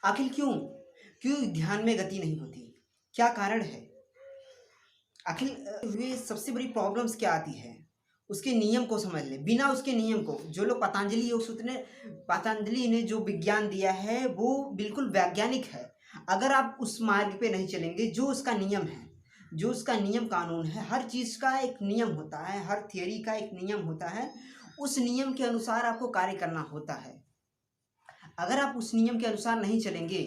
आखिर क्यों क्यों ध्यान में गति नहीं होती? क्या कारण है? आखिर हुए सबसे बड़ी प्रॉब्लम्स क्या आती है? उसके नियम को समझ लें। बिना उसके नियम को, जो लोग पतंजलि योग सूत्र ने, पतंजलि ने जो विज्ञान दिया है वो बिल्कुल वैज्ञानिक है। अगर आप उस मार्ग पे नहीं चलेंगे, जो उसका नियम है, जो उसका नियम कानून है, हर चीज़ का एक नियम होता है, हर थियरी का एक नियम होता है, उस नियम के अनुसार आपको कार्य करना होता है। अगर आप उस नियम के अनुसार नहीं चलेंगे,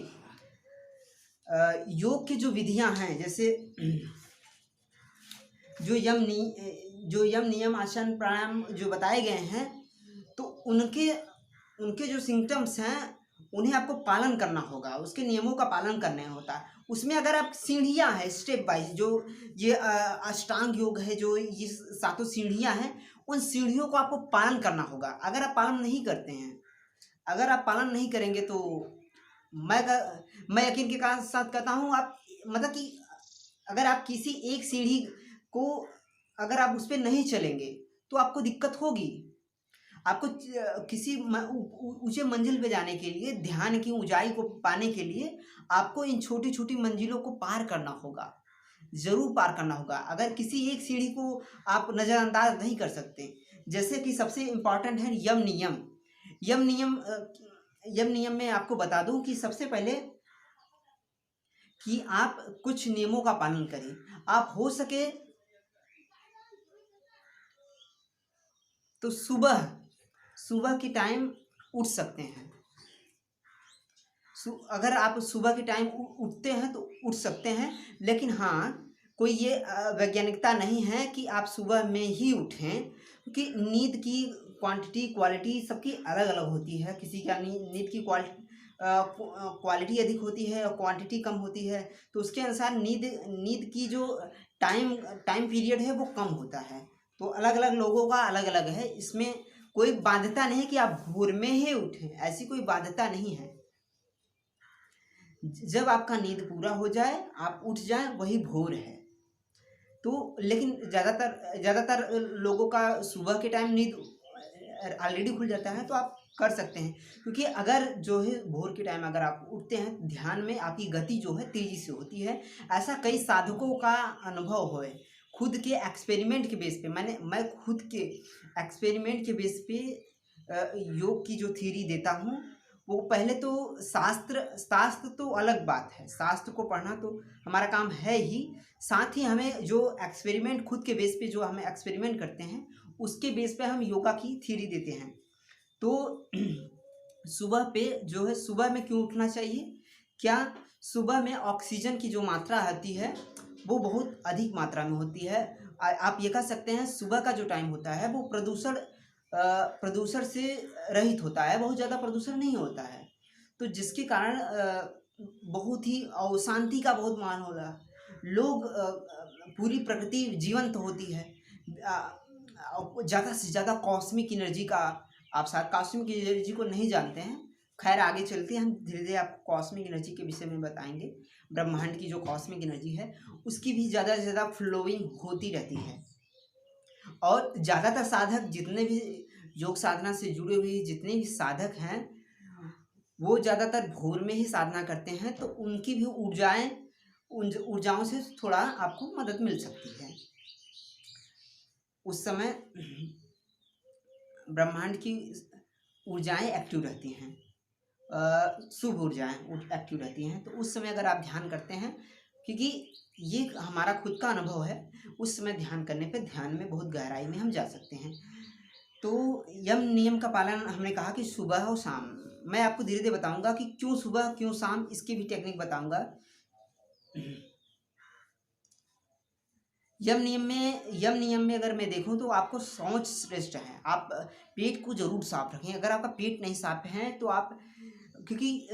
योग की जो विधियां हैं, जैसे जो यम नियम आसन प्राणायाम जो बताए गए हैं, तो उनके उनके जो सिम्टम्स हैं उन्हें आपको पालन करना होगा, उसके नियमों का पालन करना होता है। उसमें अगर आप सीढ़ियाँ हैं स्टेप बाय, जो ये अष्टांग योग है, जो ये सातों सीढ़ियाँ हैं, उन सीढ़ियों को आपको पालन करना होगा। अगर आप पालन नहीं करते हैं, अगर आप पालन नहीं करेंगे तो मैं यकीन के साथ कहता हूँ, आप मतलब कि अगर आप किसी एक सीढ़ी को, अगर आप उस पर नहीं चलेंगे तो आपको दिक्कत होगी। आपको किसी ऊंचे मंजिल पे जाने के लिए, ध्यान की ऊंचाई को पाने के लिए आपको इन छोटी छोटी मंजिलों को पार करना होगा, जरूर पार करना होगा। अगर किसी एक सीढ़ी को आप नज़रअंदाज नहीं कर सकते, जैसे कि सबसे इम्पॉर्टेंट है यम नियम। यम नियम यम नियम में आपको बता दूं कि सबसे पहले कि आप कुछ नियमों का पालन करें। आप हो सके तो सुबह सुबह की टाइम उठ सकते हैं। अगर आप सुबह के टाइम उठते हैं तो उठ सकते हैं, लेकिन हाँ, कोई ये वैज्ञानिकता नहीं है कि आप सुबह में ही उठें, क्योंकि नींद की क्वांटिटी क्वालिटी सबकी अलग अलग होती है। किसी का नींद की क्वालिटी अधिक होती है और क्वांटिटी कम होती है, तो उसके अनुसार नींद की जो टाइम टाइम पीरियड है वो कम होता है। तो अलग अलग लोगों का अलग अलग है, इसमें कोई बाध्यता नहीं कि आप भोर में ही उठें, ऐसी कोई बाध्यता नहीं है। जब आपका नींद पूरा हो जाए आप उठ जाएं, वही भोर है। तो लेकिन ज़्यादातर लोगों का सुबह के टाइम नींद ऑलरेडी खुल जाता है, तो आप कर सकते हैं। क्योंकि अगर जो है भोर के टाइम अगर आप उठते हैं, ध्यान में आपकी गति जो है तेज़ी से होती है। ऐसा कई साधकों का अनुभव है। खुद के एक्सपेरिमेंट के बेस पे, मैं खुद के एक्सपेरिमेंट के बेस पे योग की जो थ्योरी देता हूँ, वो पहले तो शास्त्र तो अलग बात है, शास्त्र को पढ़ना तो हमारा काम है ही। साथ ही हमें जो एक्सपेरिमेंट खुद के बेस पे जो हमें एक्सपेरिमेंट करते हैं, उसके बेस पे हम योगा की थ्योरी देते हैं। तो सुबह पे जो है, सुबह में क्यों उठना चाहिए? क्या सुबह में ऑक्सीजन की जो मात्रा आती है वो बहुत अधिक मात्रा में होती है। आप ये कह सकते हैं सुबह का जो टाइम होता है वो प्रदूषण से रहित होता है, बहुत ज़्यादा प्रदूषण नहीं होता है। तो जिसके कारण बहुत ही शांति का बहुत माहौल हो रहा है। लोग पूरी प्रकृति जीवंत होती है। ज़्यादा से ज़्यादा कॉस्मिक एनर्जी का, आप शायद कॉस्मिक एनर्जी को नहीं जानते हैं, खैर आगे चलते हैं, हम धीरे धीरे आपको कॉस्मिक एनर्जी के विषय में बताएंगे। ब्रह्मांड की जो कॉस्मिक एनर्जी है उसकी भी ज़्यादा से ज़्यादा फ्लोइंग होती रहती है। और ज़्यादातर साधक, जितने भी योग साधना से जुड़े हुए जितने भी साधक हैं, वो ज़्यादातर भोर में ही साधना करते हैं, तो उनकी भी उन ऊर्जाओं से थोड़ा आपको मदद मिल सकती है। उस समय ब्रह्मांड की ऊर्जाएं एक्टिव रहती हैं, शुभ ऊर्जाएं एक्टिव रहती हैं। तो उस समय अगर आप ध्यान करते हैं, क्योंकि ये हमारा खुद का अनुभव है, उस समय ध्यान करने पे ध्यान में बहुत गहराई में हम जा सकते हैं। तो यम नियम का पालन हमने कहा कि सुबह और शाम। मैं आपको धीरे धीरे बताऊंगा कि क्यों सुबह क्यों शाम, इसकी भी टेक्निक बताऊंगा। यम नियम में अगर मैं देखूं तो आपको शौच श्रेष्ठ है। आप पेट को जरूर साफ रखें। अगर आपका पेट नहीं साफ है तो आप, क्योंकि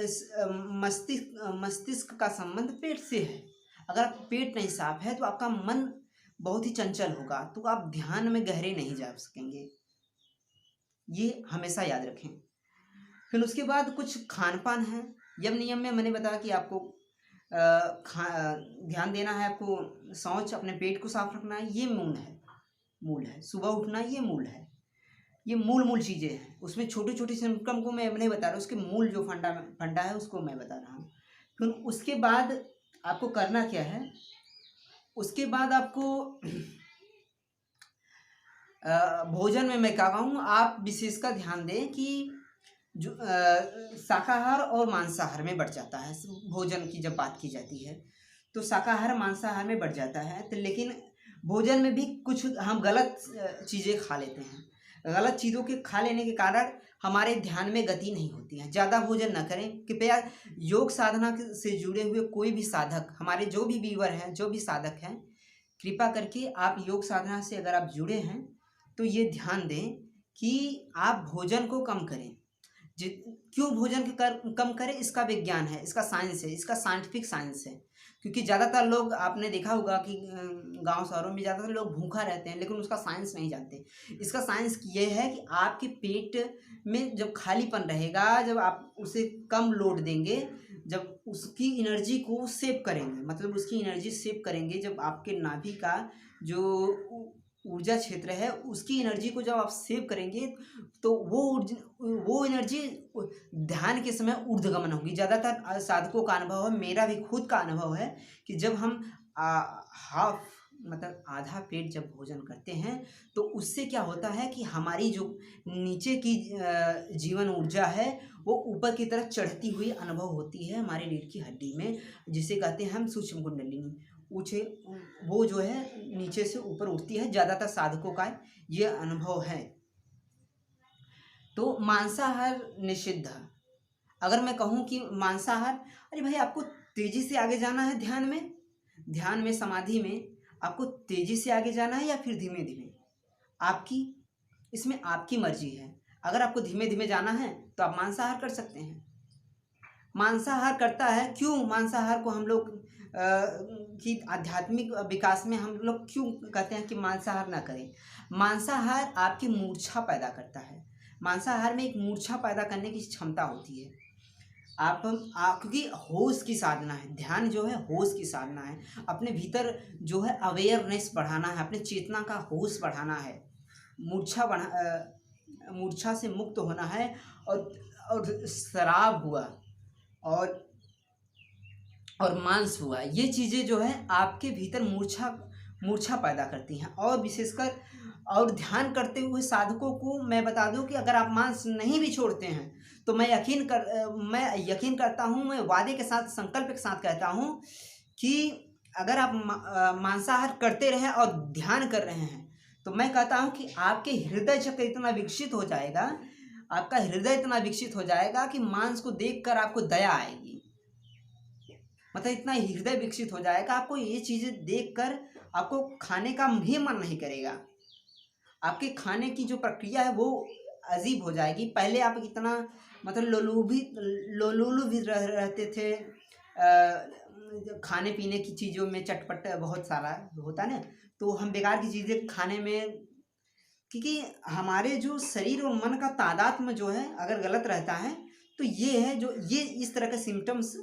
मस्तिष्क का संबंध पेट से है। अगर आपका पेट नहीं साफ है तो आपका मन बहुत ही चंचल होगा, तो आप ध्यान में गहरे नहीं जा सकेंगे। ये हमेशा याद रखें। फिर उसके बाद कुछ खान पान है। यम नियम में मैंने बताया कि आपको ध्यान देना है, आपको शौच, अपने पेट को साफ रखना है, ये मूल है। सुबह उठना ये मूल है। ये मूल मूल चीज़ें हैं, उसमें छोटी छोटी सिम्टम को मैं नहीं बता रहा, उसके मूल जो फंडा है उसको मैं बता रहा हूँ। फिर उसके बाद आपको करना क्या है, उसके बाद आपको भोजन में मैं क्या कहूँ, आप विशेषकर ध्यान दें कि जो शाकाहार और मांसाहार में बढ़ जाता है। भोजन की जब बात की जाती है तो शाकाहार मांसाहार में बढ़ जाता है, तो लेकिन भोजन में भी कुछ हम गलत चीज़ें खा लेते हैं। गलत चीज़ों के खा लेने के कारण हमारे ध्यान में गति नहीं होती है। ज़्यादा भोजन न करें कृपया। योग साधना से जुड़े हुए कोई भी साधक, हमारे जो भी व्यूअर हैं, जो भी साधक हैं, कृपा करके आप योग साधना से अगर आप जुड़े हैं तो ये ध्यान दें कि आप भोजन को कम करें। क्यों भोजन के कम करें, इसका विज्ञान है, इसका साइंस है, इसका साइंटिफिक साइंस है। क्योंकि ज़्यादातर लोग, आपने देखा होगा कि गांव शहरों में ज़्यादातर लोग भूखा रहते हैं, लेकिन उसका साइंस नहीं जानते। इसका साइंस ये है कि आपके पेट में जब खालीपन रहेगा, जब आप उसे कम लोड देंगे, जब उसकी एनर्जी को सेव करेंगे, मतलब उसकी एनर्जी सेव करेंगे, जब आपके नाभि का जो ऊर्जा क्षेत्र है उसकी एनर्जी को जब आप सेव करेंगे तो वो एनर्जी ध्यान के समय ऊर्ध्वगमन होगी। ज़्यादातर साधकों का अनुभव है, मेरा भी खुद का अनुभव है कि जब हम हाफ मतलब आधा पेट जब भोजन करते हैं तो उससे क्या होता है कि हमारी जो नीचे की जीवन ऊर्जा है वो ऊपर की तरफ चढ़ती हुई अनुभव होती है हमारे रीढ़ की हड्डी में, जिसे कहते हैं हम सूक्ष्म कुंडलिनी। ऊँचे वो जो है नीचे से ऊपर उठती है, ज़्यादातर साधकों का ये अनुभव है। तो मांसाहार निषिद्ध। अगर मैं कहूँ कि मांसाहार, अरे भाई आपको तेजी से आगे जाना है ध्यान में समाधि में आपको तेजी से आगे जाना है या फिर धीमे धीमे, आपकी इसमें आपकी मर्जी है। अगर आपको धीमे धीमे जाना है तो आप मांसाहार कर सकते हैं। मांसाहार करता है क्यों, मांसाहार को हम लोग की आध्यात्मिक विकास में हम लोग क्यों कहते हैं कि मांसाहार ना करें। मांसाहार आपकी मूर्छा पैदा करता है। मांसाहार में एक मूर्छा पैदा करने की क्षमता होती है। क्योंकि होश की साधना है, ध्यान जो है होश की साधना है। अपने भीतर जो है अवेयरनेस बढ़ाना है, अपने चेतना का होश बढ़ाना है, मूर्छा से मुक्त होना है। और शराब हुआ और मांस हुआ, ये चीज़ें जो है आपके भीतर मूर्छा पैदा करती हैं। और विशेषकर और ध्यान करते हुए साधकों को मैं बता दूं कि अगर आप मांस नहीं भी छोड़ते हैं तो मैं यकीन करता हूं, मैं वादे के साथ संकल्प के साथ कहता हूं कि अगर आप मांसाहार करते रहें और ध्यान कर रहे हैं तो मैं कहता हूं कि आपके हृदय चक्र इतना विकसित हो जाएगा, आपका हृदय इतना विकसित हो जाएगा कि मांस को देखकर आपको दया आएगी। मतलब इतना हृदय विकसित हो जाएगा, आपको ये चीज़ें देखकर आपको खाने का भी मन नहीं करेगा। आपके खाने की जो प्रक्रिया है वो अजीब हो जाएगी। पहले आप इतना मतलब लोलुभ भी रहते थे, खाने पीने की चीज़ों में चटपट बहुत सारा होता ना, तो हम बेकार की चीज़ें खाने में, क्योंकि हमारे जो शरीर और मन का तादात्म्य जो है अगर गलत रहता है तो ये है जो ये इस तरह के सिम्टम्स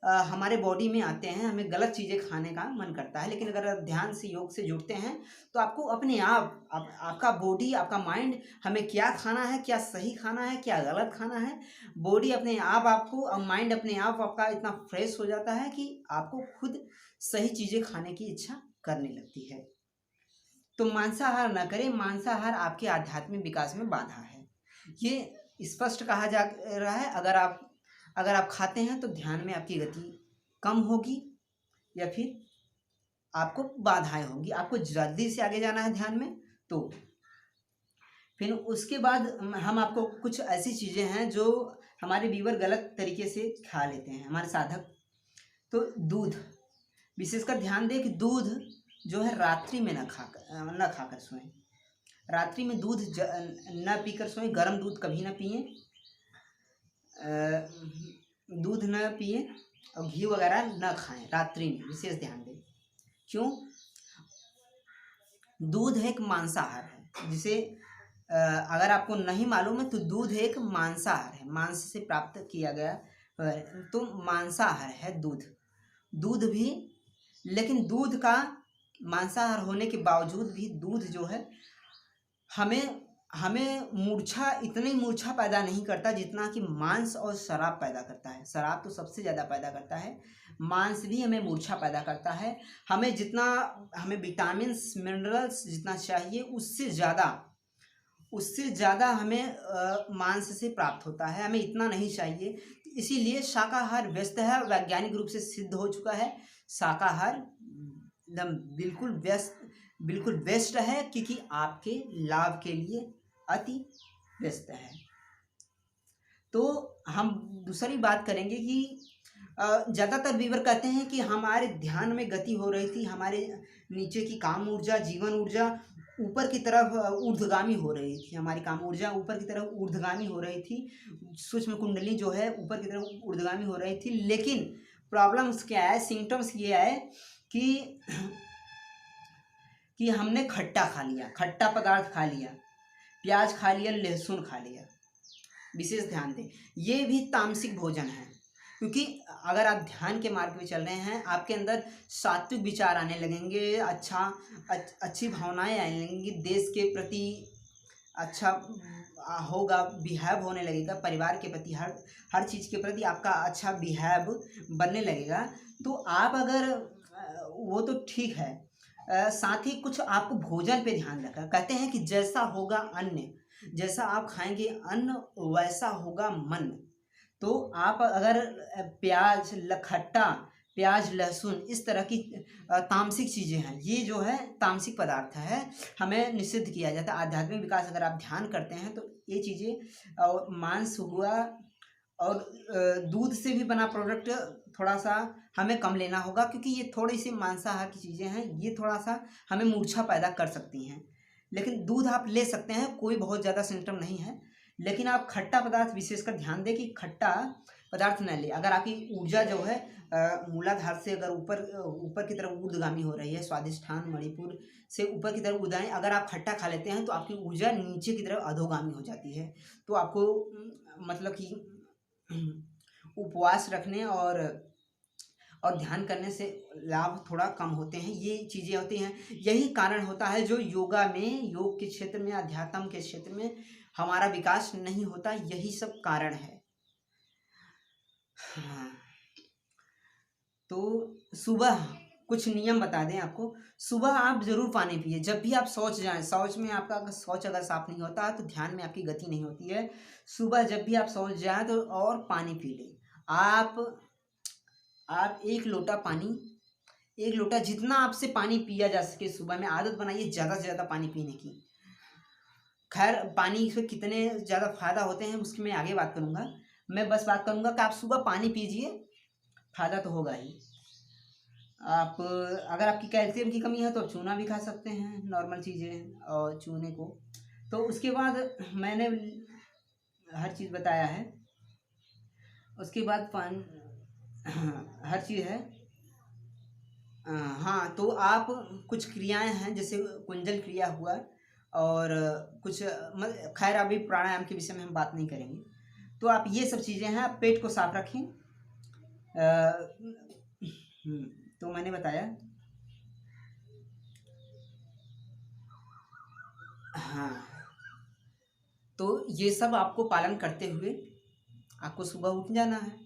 हमारे बॉडी में आते हैं, हमें गलत चीज़ें खाने का मन करता है। लेकिन अगर आप ध्यान से योग से जुड़ते हैं तो आपको अपने आपका बॉडी, आपका माइंड, हमें क्या खाना है, क्या सही खाना है, क्या गलत खाना है, बॉडी अपने आप आपको और माइंड अपने आप आपका इतना फ्रेश हो जाता है कि आपको खुद सही चीज़ें खाने की इच्छा करने लगती है। तो मांसाहार न करें, मांसाहार आपके आध्यात्मिक विकास में बाधा है, ये स्पष्ट कहा जा रहा है। अगर आप खाते हैं तो ध्यान में आपकी गति कम होगी या फिर आपको बाधाएं होंगी, आपको जल्दी से आगे जाना है ध्यान में। तो फिर उसके बाद हम आपको कुछ ऐसी चीज़ें हैं जो हमारे व्यूअर गलत तरीके से खा लेते हैं, हमारे साधक। तो दूध, विशेषकर ध्यान दें कि दूध जो है रात्रि में न खाकर सोएं। रात्रि में दूध न पीकर सोएं, गर्म दूध कभी ना पिएं, दूध न पिएं और घी वगैरह न खाएं रात्रि में, विशेष ध्यान दें। क्यों? दूध एक मांसाहार है, जिसे अगर आपको नहीं मालूम है तो दूध एक मांसाहार है, मांस से प्राप्त किया गया तो मांसाहार है दूध भी। लेकिन दूध का मांसाहार होने के बावजूद भी दूध जो है हमें हमें मूर्छा, इतनी मूर्छा पैदा नहीं करता जितना कि मांस और शराब पैदा करता है। शराब तो सबसे ज़्यादा पैदा करता है, मांस भी हमें मूर्छा पैदा करता है। हमें जितना, हमें विटामिन्स मिनरल्स जितना चाहिए उससे ज़्यादा हमें मांस से प्राप्त होता है, हमें इतना नहीं चाहिए। इसीलिए शाकाहार व्यस्त है, वैज्ञानिक रूप से सिद्ध हो चुका है। शाकाहार एकदम बिल्कुल बेस्ट है, क्योंकि आपके लाभ के लिए अति व्यस्त है। तो हम दूसरी बात करेंगे कि ज़्यादातर व्यूअर कहते हैं कि हमारे ध्यान में गति हो रही थी, हमारे नीचे की काम ऊर्जा, जीवन ऊर्जा ऊपर की तरफ ऊर्ध्वगामी हो रही थी, हमारी काम ऊर्जा ऊपर की तरफ ऊर्ध्वगामी हो रही थी, सूक्ष्म कुंडली जो है ऊपर की तरफ ऊर्ध्वगामी हो रही थी। लेकिन प्रॉब्लम्स क्या है, सिम्टम्स ये है कि हमने खट्टा खा लिया, खट्टा पदार्थ खा लिया, प्याज खा लिया, लहसुन खा लिया। विशेष ध्यान दें, ये भी तामसिक भोजन है, क्योंकि अगर आप ध्यान के मार्ग में चल रहे हैं, आपके अंदर सात्विक विचार आने लगेंगे, अच्छी भावनाएं आने लगेंगी, देश के प्रति अच्छा होगा, बिहेव होने लगेगा, परिवार के प्रति, हर चीज़ के प्रति आपका अच्छा बिहेव बनने लगेगा। तो आप अगर वो तो ठीक है, साथ ही कुछ आपको भोजन पे ध्यान रखना। कहते हैं कि जैसा होगा अन्न, जैसा आप खाएंगे अन्न वैसा होगा मन। तो आप अगर खट्टा, प्याज, लहसुन, इस तरह की तामसिक चीज़ें हैं, ये जो है तामसिक पदार्थ है, हमें निषिद्ध किया जाता है। आध्यात्मिक विकास अगर आप ध्यान करते हैं तो ये चीज़ें, और मांस हुआ और दूध से भी बना प्रोडक्ट थोड़ा सा हमें कम लेना होगा, क्योंकि ये थोड़ी सी मांसाहार की चीज़ें हैं, ये थोड़ा सा हमें मूर्छा पैदा कर सकती हैं। लेकिन दूध आप ले सकते हैं, कोई बहुत ज़्यादा सिम्टम नहीं है। लेकिन आप खट्टा पदार्थ विशेषकर ध्यान दें कि खट्टा पदार्थ न ले। अगर आपकी ऊर्जा जो है मूलाधार से अगर ऊपर की तरफ ऊर्ध्वगामी हो रही है, स्वादिष्ठान मणिपुर से ऊपर की तरफ ऊर्ध्वगामी, अगर आप खट्टा खा लेते हैं तो आपकी ऊर्जा नीचे की तरफ अधोगामी हो जाती है। तो आपको मतलब कि उपवास रखने और ध्यान करने से लाभ थोड़ा कम होते हैं, ये चीज़ें होती हैं। यही कारण होता है जो योग के क्षेत्र में, अध्यात्म के क्षेत्र में हमारा विकास नहीं होता, यही सब कारण है। हाँ, तो सुबह कुछ नियम बता दें आपको। सुबह आप जरूर पानी पिए, जब भी आप शौच जाएं, शौच में आपका शौच अगर साफ नहीं होता तो ध्यान में आपकी गति नहीं होती है। सुबह जब भी आप शौच जाएं तो और पानी पी लें। आप 1 लोटा पानी, 1 लोटा, जितना आपसे पानी पिया जा सके सुबह में, आदत बनाइए ज़्यादा से ज़्यादा पानी पीने की। खैर, पानी से कितने ज़्यादा फ़ायदा होते हैं उसकी मैं आगे बात करूँगा। मैं बस बात करूँगा कि आप सुबह पानी पीजिए, फ़ायदा तो होगा ही। आप अगर आपकी कैल्शियम की कमी है तो आप चूना भी खा सकते हैं, नॉर्मल चीज़ें और चूने को। तो उसके बाद मैंने हर चीज़ बताया है। उसके बाद हर चीज़ है। हाँ, तो आप कुछ क्रियाएं हैं, जैसे कुंडल क्रिया हुआ और कुछ, खैर अभी प्राणायाम के विषय में हम बात नहीं करेंगे। तो आप ये सब चीज़ें हैं, आप पेट को साफ रखें। तो मैंने बताया, हाँ, तो ये सब आपको पालन करते हुए आपको सुबह उठ जाना है।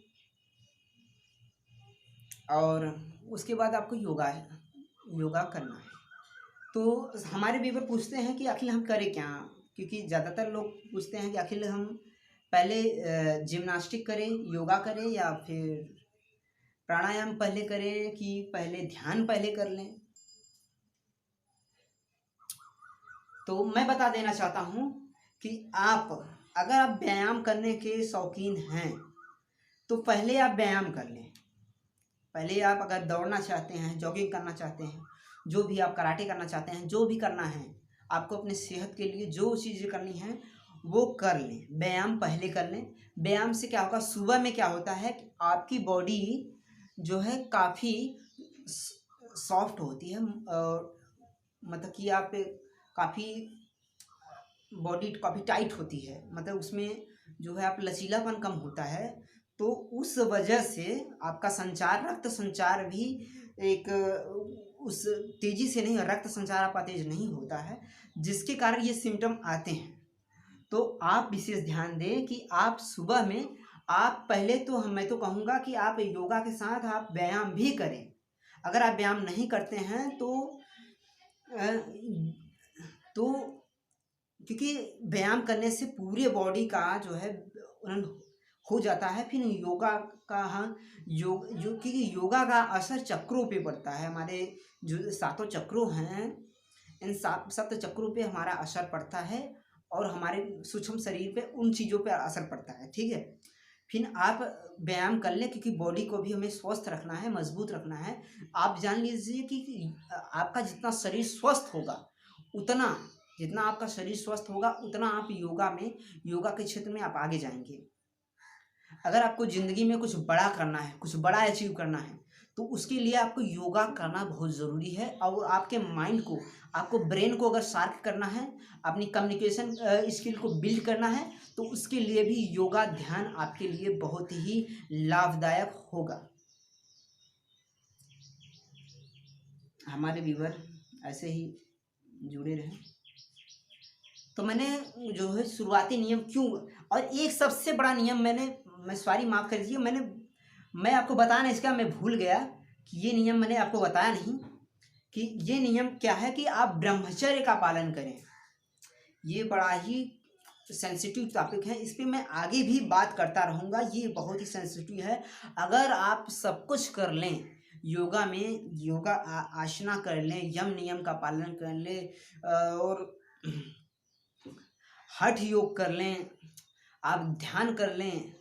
और उसके बाद आपको योगा करना है। तो हमारे व्यूअर पूछते हैं कि आखिर हम करें क्या, क्योंकि ज़्यादातर लोग पूछते हैं कि आखिर हम पहले जिम्नास्टिक करें, योगा करें, या फिर प्राणायाम पहले करें, कि पहले ध्यान पहले कर लें। तो मैं बता देना चाहता हूँ कि अगर आप व्यायाम करने के शौकीन हैं तो पहले आप व्यायाम कर लें। पहले आप अगर दौड़ना चाहते हैं, जॉगिंग करना चाहते हैं, जो भी आप कराटे करना चाहते हैं, जो भी करना है आपको अपने सेहत के लिए, जो चीज़ें करनी हैं वो कर लें। व्यायाम पहले कर लें। व्यायाम से क्या होगा, सुबह में क्या होता है कि आपकी बॉडी जो है काफ़ी सॉफ्ट होती है, मतलब कि आप काफ़ी बॉडी काफ़ी टाइट होती है, मतलब उसमें जो है आप लचीलापन कम होता है। तो उस वजह से आपका रक्त संचार भी एक उस तेज़ी से नहीं, रक्त संचार आपका तेज नहीं होता है, जिसके कारण ये सिम्टम आते हैं। तो आप विशेष ध्यान दें कि आप सुबह में आप पहले तो मैं तो कहूँगा कि आप योगा के साथ आप व्यायाम भी करें। अगर आप व्यायाम नहीं करते हैं अ, तो क्योंकि व्यायाम करने से पूरे बॉडी का जो है हो जाता है। फिर योगा का हाँ क्योंकि योगा का असर चक्रों पे पड़ता है। हमारे जो सातों चक्रों हैं, इन सप्त चक्रों पे हमारा असर पड़ता है और हमारे सूक्ष्म शरीर पे उन चीज़ों पे असर पड़ता है। ठीक है, फिर आप व्यायाम कर लें क्योंकि बॉडी को भी हमें स्वस्थ रखना है, मजबूत रखना है। आप जान लीजिए कि आपका जितना शरीर स्वस्थ होगा उतना जितना आपका शरीर स्वस्थ होगा उतना आप योगा के क्षेत्र में आप आगे जाएंगे। अगर आपको ज़िंदगी में कुछ बड़ा करना है, कुछ बड़ा अचीव करना है, तो उसके लिए आपको योगा करना बहुत ज़रूरी है। और आपके माइंड को, आपको ब्रेन को अगर शार्प करना है, अपनी कम्युनिकेशन स्किल को बिल्ड करना है, तो उसके लिए भी योगा ध्यान आपके लिए बहुत ही लाभदायक होगा। हमारे व्यूअर ऐसे ही जुड़े रहें। तो मैंने जो है शुरुआती नियम क्यों, और एक सबसे बड़ा नियम मैं सॉरी माफ़ कर दीजिए, मैं आपको बताना इसका मैं भूल गया कि ये नियम मैंने आपको बताया नहीं कि ये नियम क्या है कि आप ब्रह्मचर्य का पालन करें। ये बड़ा ही सेंसिटिव टॉपिक है, इस पर मैं आगे भी बात करता रहूँगा। ये बहुत ही सेंसिटिव है। अगर आप सब कुछ कर लें योगा में, योगा आसना कर लें, यम नियम का पालन कर लें और हठ योग कर लें, आप ध्यान कर लें,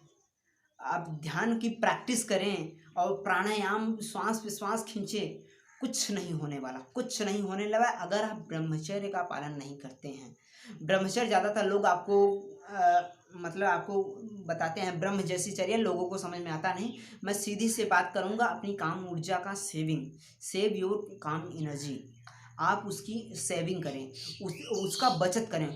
आप ध्यान की प्रैक्टिस करें और प्राणायाम श्वास विश्वास खींचे, कुछ नहीं होने वाला, कुछ नहीं होने लगा अगर आप ब्रह्मचर्य का पालन नहीं करते हैं। ब्रह्मचर्य ज़्यादातर लोग आपको मतलब आपको बताते हैं ब्रह्म जैसी चर्या, लोगों को समझ में आता नहीं। मैं सीधी से बात करूंगा अपनी काम ऊर्जा का सेव योर काम एनर्जी। आप उसकी सेविंग करें, उसका बचत करें।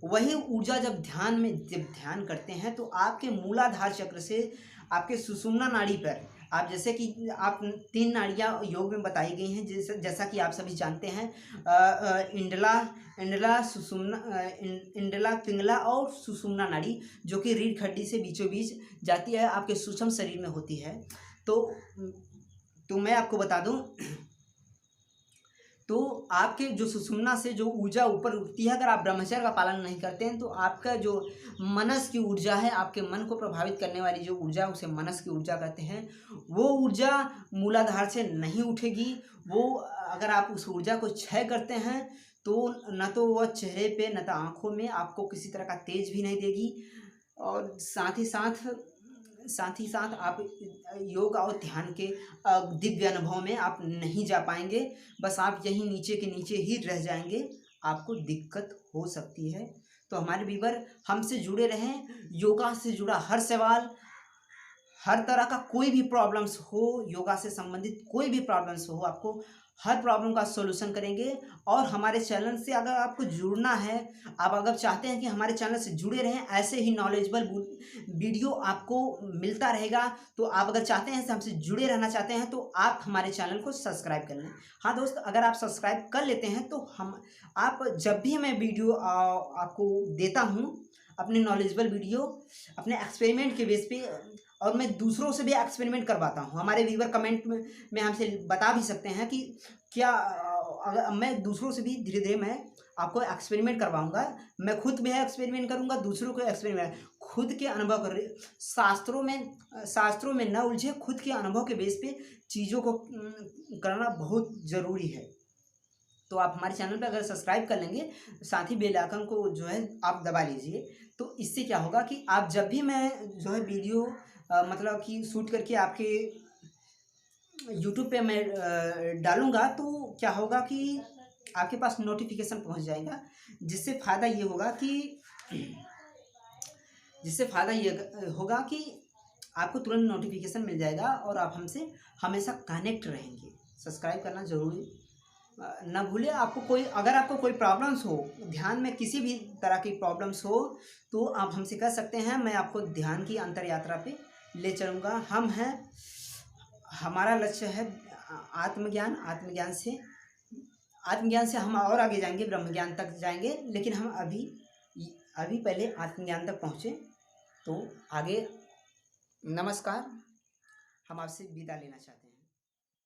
वही ऊर्जा जब ध्यान करते हैं तो आपके मूलाधार चक्र से आपके सुषुम्ना नाड़ी पर, आप जैसे कि आप 3 नाड़ियाँ योग में बताई गई हैं, जैसा कि आप सभी जानते हैं, इंडला सुषुम्ना, इंडला पिंगला और सुषुम्ना नाड़ी, जो कि रीढ़ खड्डी से बीचों बीच जाती है, आपके सूक्ष्म शरीर में होती है। तो मैं आपको बता दूं, तो आपके जो सुषुम्ना से जो ऊर्जा ऊपर उठती है, अगर आप ब्रह्मचर्य का पालन नहीं करते हैं तो आपका जो मनस की ऊर्जा है, आपके मन को प्रभावित करने वाली जो ऊर्जा, उसे मनस की ऊर्जा कहते हैं, वो ऊर्जा मूलाधार से नहीं उठेगी। वो अगर आप उस ऊर्जा को क्षय करते हैं तो न तो वह चेहरे पे न तो आँखों में आपको किसी तरह का तेज भी नहीं देगी, और साथ ही साथ आप योग और ध्यान के दिव्य अनुभव में आप नहीं जा पाएंगे। बस आप यहीं नीचे के नीचे ही रह जाएंगे, आपको दिक्कत हो सकती है। तो हमारे व्यूअर हमसे जुड़े रहें। योगा से जुड़ा हर सवाल, हर तरह का कोई भी प्रॉब्लम्स हो, योगा से संबंधित कोई भी प्रॉब्लम्स हो, आपको हर प्रॉब्लम का सॉल्यूशन करेंगे। और हमारे चैनल से अगर आपको जुड़ना है, आप अगर चाहते हैं कि हमारे चैनल से जुड़े रहें, ऐसे ही नॉलेजेबल वीडियो आपको मिलता रहेगा, तो आप अगर चाहते हैं हमसे जुड़े रहना चाहते हैं तो आप हमारे चैनल को सब्सक्राइब कर लें। हाँ दोस्त, अगर आप सब्सक्राइब कर लेते हैं तो आप जब भी मैं वीडियो आपको देता हूँ, अपने नॉलेजेबल वीडियो अपने एक्सपेरिमेंट के बेस पे, और मैं दूसरों से भी एक्सपेरिमेंट करवाता हूँ। हमारे व्यूअर कमेंट में हमसे बता भी सकते हैं कि क्या अगर मैं दूसरों से भी धीरे धीरे मैं आपको एक्सपेरिमेंट करवाऊंगा। मैं खुद भी एक्सपेरिमेंट करूंगा, दूसरों को एक्सपेरिमेंट, खुद के अनुभव कर रहे, शास्त्रों में न उलझे, खुद के अनुभव के बेस पे चीज़ों को करना बहुत ज़रूरी है। तो आप हमारे चैनल पर अगर सब्सक्राइब कर लेंगे, साथ ही बेल आइकन को जो है आप दबा लीजिए, तो इससे क्या होगा कि आप जब भी मैं जो है वीडियो मतलब कि शूट करके आपके यूट्यूब पे मैं डालूँगा, तो क्या होगा कि आपके पास नोटिफिकेशन पहुंच जाएगा, जिससे फ़ायदा ये होगा कि आपको तुरंत नोटिफिकेशन मिल जाएगा और आप हमसे हमेशा कनेक्ट रहेंगे। सब्सक्राइब करना ज़रूरी ना भूलें। अगर आपको कोई प्रॉब्लम्स हो, ध्यान में किसी भी तरह की प्रॉब्लम्स हो, तो आप हमसे कह सकते हैं। मैं आपको ध्यान की अंतर यात्रा पे ले चलूँगा। हमारा लक्ष्य है आत्मज्ञान। आत्मज्ञान से हम और आगे जाएंगे, ब्रह्म ज्ञान तक जाएंगे, लेकिन हम अभी अभी पहले आत्मज्ञान तक पहुँचे, तो आगे नमस्कार, हम आपसे विदा लेना चाहते हैं।